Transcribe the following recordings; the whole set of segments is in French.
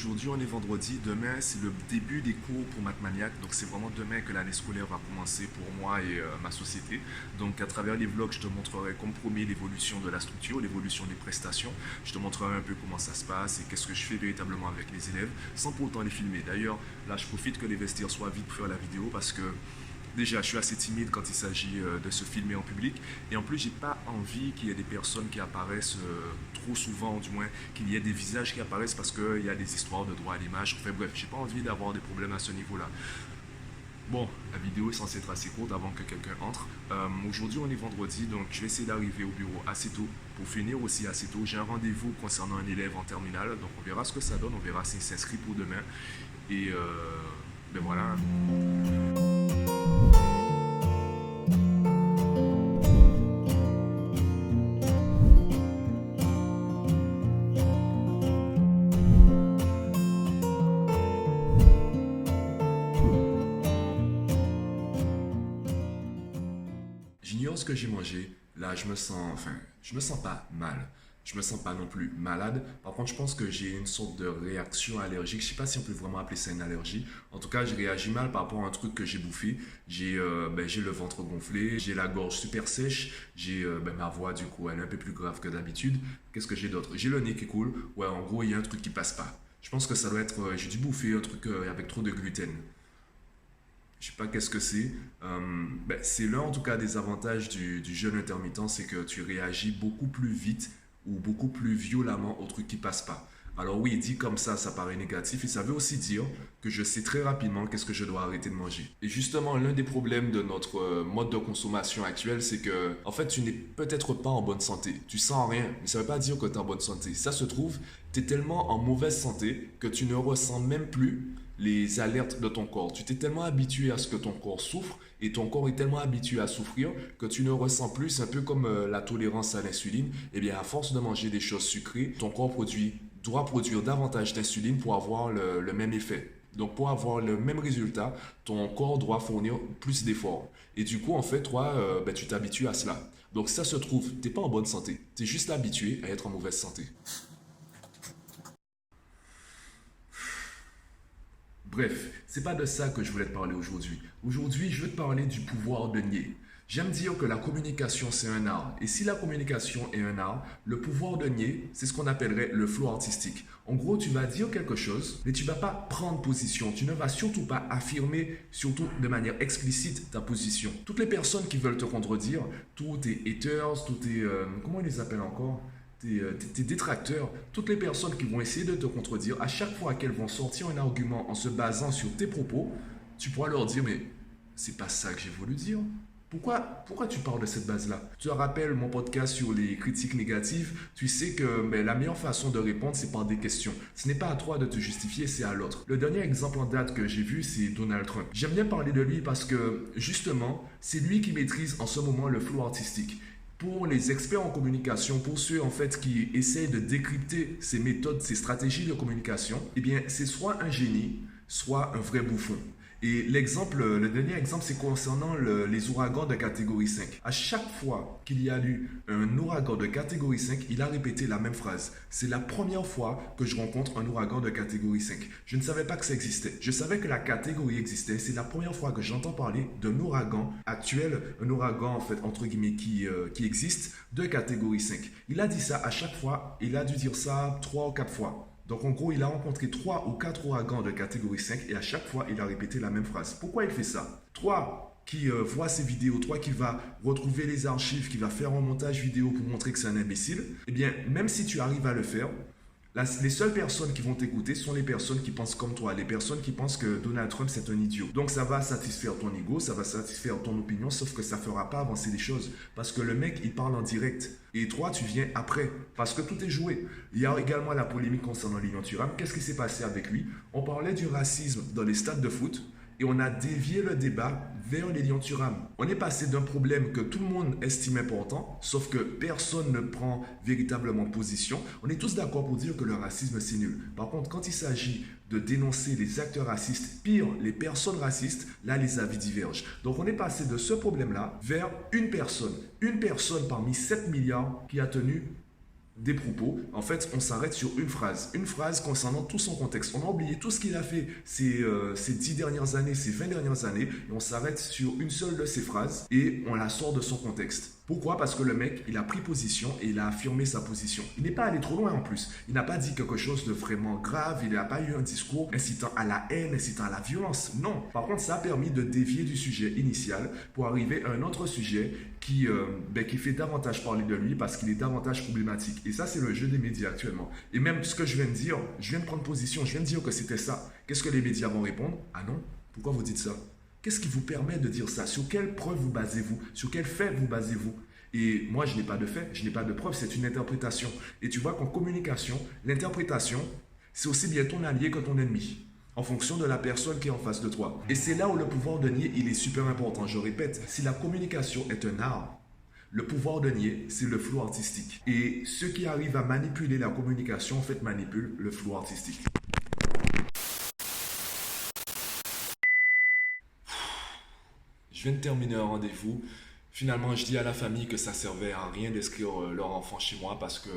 aujourd'hui on est vendredi, demain c'est le début des cours pour Mathmaniac, donc c'est vraiment demain que l'année scolaire va commencer pour moi et ma société. Donc à travers les vlogs, je te montrerai comme promis l'évolution de la structure, l'évolution des prestations, je te montrerai un peu comment ça se passe et qu'est-ce que je fais véritablement avec les élèves, sans pour autant les filmer. D'ailleurs, là je profite que les vestiaires soient vides pour faire la vidéo parce que déjà, je suis assez timide quand il s'agit de se filmer en public. Et en plus, j'ai pas envie qu'il y ait des personnes qui apparaissent trop souvent, du moins qu'il y ait des visages qui apparaissent parce qu'il y a des histoires de droit à l'image. Enfin bref, j'ai pas envie d'avoir des problèmes à ce niveau-là. Bon, la vidéo est censée être assez courte avant que quelqu'un entre. Aujourd'hui, on est vendredi, donc je vais essayer d'arriver au bureau assez tôt pour finir aussi assez tôt. J'ai un rendez-vous concernant un élève en terminale, donc on verra ce que ça donne, on verra s'il s'inscrit pour demain. Et ben voilà. J'ignore ce que j'ai mangé. Là, je me sens pas mal. Je me sens pas non plus malade. Par contre, je pense que j'ai une sorte de réaction allergique. Je sais pas si on peut vraiment appeler ça une allergie. En tout cas, je réagis mal par rapport à un truc que j'ai bouffé. J'ai le ventre gonflé, j'ai la gorge super sèche, ma voix du coup, elle est un peu plus grave que d'habitude. Qu'est-ce que j'ai d'autre? J'ai le nez qui coule. Ouais, en gros, il y a un truc qui passe pas. Je pense que ça doit être, j'ai dû bouffer un truc avec trop de gluten. Je sais pas qu'est-ce que c'est. C'est l'un en tout cas des avantages du jeûne intermittent, c'est que tu réagis beaucoup plus vite ou beaucoup plus violemment au truc qui passe pas. Alors oui, dit comme ça paraît négatif et ça veut aussi dire que je sais très rapidement qu'est-ce que je dois arrêter de manger. Et justement, l'un des problèmes de notre mode de consommation actuel, c'est que en fait, tu n'es peut-être pas en bonne santé. Tu sens rien, mais ça veut pas dire que tu es en bonne santé. Ça se trouve, tu es tellement en mauvaise santé que tu ne ressens même plus les alertes de ton corps. Tu t'es tellement habitué à ce que ton corps souffre et ton corps est tellement habitué à souffrir que tu ne ressens plus, c'est un peu comme la tolérance à l'insuline. Eh bien, à force de manger des choses sucrées, ton corps doit produire davantage d'insuline pour avoir le même effet. Donc, pour avoir le même résultat, ton corps doit fournir plus d'efforts. Et du coup, en fait, toi, tu t'habitues à cela. Donc, si ça se trouve, tu n'es pas en bonne santé. Tu es juste habitué à être en mauvaise santé. Bref, c'est pas de ça que je voulais te parler aujourd'hui. Aujourd'hui, je veux te parler du pouvoir de nier. J'aime dire que la communication, c'est un art. Et si la communication est un art, le pouvoir de nier, c'est ce qu'on appellerait le flow artistique. En gros, tu vas dire quelque chose, mais tu vas pas prendre position. Tu ne vas surtout pas affirmer, surtout de manière explicite, ta position. Toutes les personnes qui veulent te contredire, tous tes haters, tous tes... comment ils les appellent encore? Tes détracteurs, toutes les personnes qui vont essayer de te contredire, à chaque fois qu'elles vont sortir un argument en se basant sur tes propos, tu pourras leur dire, mais c'est pas ça que j'ai voulu dire. Pourquoi tu parles de cette base-là? Tu te rappelles mon podcast sur les critiques négatives, tu sais que la meilleure façon de répondre, c'est par des questions. Ce n'est pas à toi de te justifier, c'est à l'autre. Le dernier exemple en date que j'ai vu, c'est Donald Trump. J'aime bien parler de lui parce que, justement, c'est lui qui maîtrise en ce moment le flow artistique. Pour les experts en communication, pour ceux en fait qui essayent de décrypter ces méthodes, ces stratégies de communication, eh bien c'est soit un génie, soit un vrai bouffon. Et le dernier exemple, c'est concernant les ouragans de catégorie 5. À chaque fois qu'il y a eu un ouragan de catégorie 5, il a répété la même phrase. C'est la première fois que je rencontre un ouragan de catégorie 5. Je ne savais pas que ça existait. Je savais que la catégorie existait. C'est la première fois que j'entends parler d'un ouragan actuel, un ouragan en fait entre guillemets qui existe de catégorie 5. Il a dit ça à chaque fois. Il a dû dire ça 3 ou 4 fois. Donc en gros, il a rencontré 3 ou 4 ouragans de catégorie 5 et à chaque fois, il a répété la même phrase. Pourquoi il fait ça? Toi qui vois ces vidéos, toi qui vas retrouver les archives, qui va faire un montage vidéo pour montrer que c'est un imbécile, eh bien, même si tu arrives à le faire, les seules personnes qui vont t'écouter sont les personnes qui pensent comme toi, les personnes qui pensent que Donald Trump c'est un idiot. Donc ça va satisfaire ton ego, ça va satisfaire ton opinion, sauf que ça ne fera pas avancer les choses. Parce que le mec, il parle en direct. Et toi, tu viens après. Parce que tout est joué. Il y a également la polémique concernant Lilian Thuram. Qu'est-ce qui s'est passé avec lui? On parlait du racisme dans les stades de foot. Et on a dévié le débat vers Lilian Thuram. On est passé d'un problème que tout le monde estime important, sauf que personne ne prend véritablement position. On est tous d'accord pour dire que le racisme, c'est nul. Par contre, quand il s'agit de dénoncer les acteurs racistes, pire, les personnes racistes, là, les avis divergent. Donc, on est passé de ce problème-là vers une personne parmi 7 milliards qui a tenu des propos, en fait, on s'arrête sur une phrase concernant tout son contexte. On a oublié tout ce qu'il a fait ces 10 dernières années, ces 20 dernières années, et on s'arrête sur une seule de ces phrases et on la sort de son contexte. Pourquoi? Parce que le mec, il a pris position et il a affirmé sa position. Il n'est pas allé trop loin en plus. Il n'a pas dit quelque chose de vraiment grave, il n'a pas eu un discours incitant à la haine, incitant à la violence. Non. Par contre, ça a permis de dévier du sujet initial pour arriver à un autre sujet qui fait davantage parler de lui parce qu'il est davantage problématique. Et ça, c'est le jeu des médias actuellement. Et même ce que je viens de dire, je viens de prendre position, je viens de dire que c'était ça. Qu'est-ce que les médias vont répondre? Ah non? Pourquoi vous dites ça? Qu'est-ce qui vous permet de dire ça? Sur quelle preuve vous basez-vous? Sur quel fait vous basez-vous? Et moi, je n'ai pas de fait, je n'ai pas de preuve, c'est une interprétation. Et tu vois qu'en communication, l'interprétation, c'est aussi bien ton allié que ton ennemi, en fonction de la personne qui est en face de toi. Et c'est là où le pouvoir de nier, il est super important. Je répète, si la communication est un art, le pouvoir de nier, c'est le flou artistique. Et ceux qui arrivent à manipuler la communication, en fait, manipulent le flou artistique. Je viens de terminer un rendez-vous. Finalement, je dis à la famille que ça servait à rien d'inscrire leur enfant chez moi parce que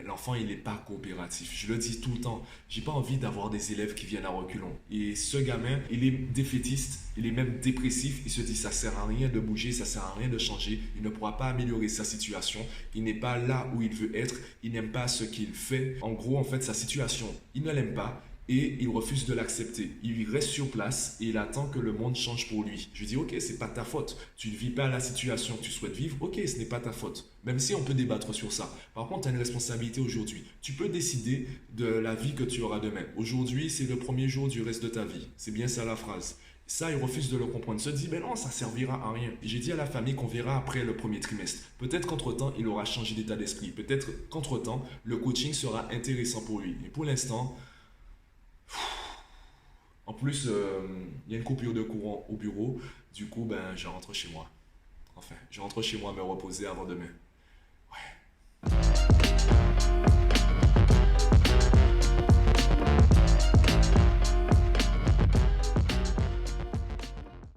l'enfant, il n'est pas coopératif. Je le dis tout le temps. J'ai pas envie d'avoir des élèves qui viennent à reculons. Et ce gamin, il est défaitiste, il est même dépressif. Il se dit ça sert à rien de bouger, ça sert à rien de changer. Il ne pourra pas améliorer sa situation. Il n'est pas là où il veut être. Il n'aime pas ce qu'il fait. En gros, en fait, sa situation, il ne l'aime pas. Et il refuse de l'accepter. Il reste sur place et il attend que le monde change pour lui. Je lui dis, ok, c'est pas ta faute. Tu ne vis pas la situation que tu souhaites vivre. Ok, ce n'est pas ta faute. Même si on peut débattre sur ça. Par contre, tu as une responsabilité aujourd'hui. Tu peux décider de la vie que tu auras demain. Aujourd'hui, c'est le premier jour du reste de ta vie. C'est bien ça la phrase. Ça, il refuse de le comprendre. Il se dit, ben non, ça servira à rien. J'ai dit à la famille qu'on verra après le premier trimestre. Peut-être qu'entre-temps, il aura changé d'état d'esprit. Peut-être qu'entre-temps, le coaching sera intéressant pour lui. Et pour l'instant, en plus, il y a une coupure de courant au bureau. Du coup, je rentre chez moi. Enfin, je rentre chez moi me reposer avant demain.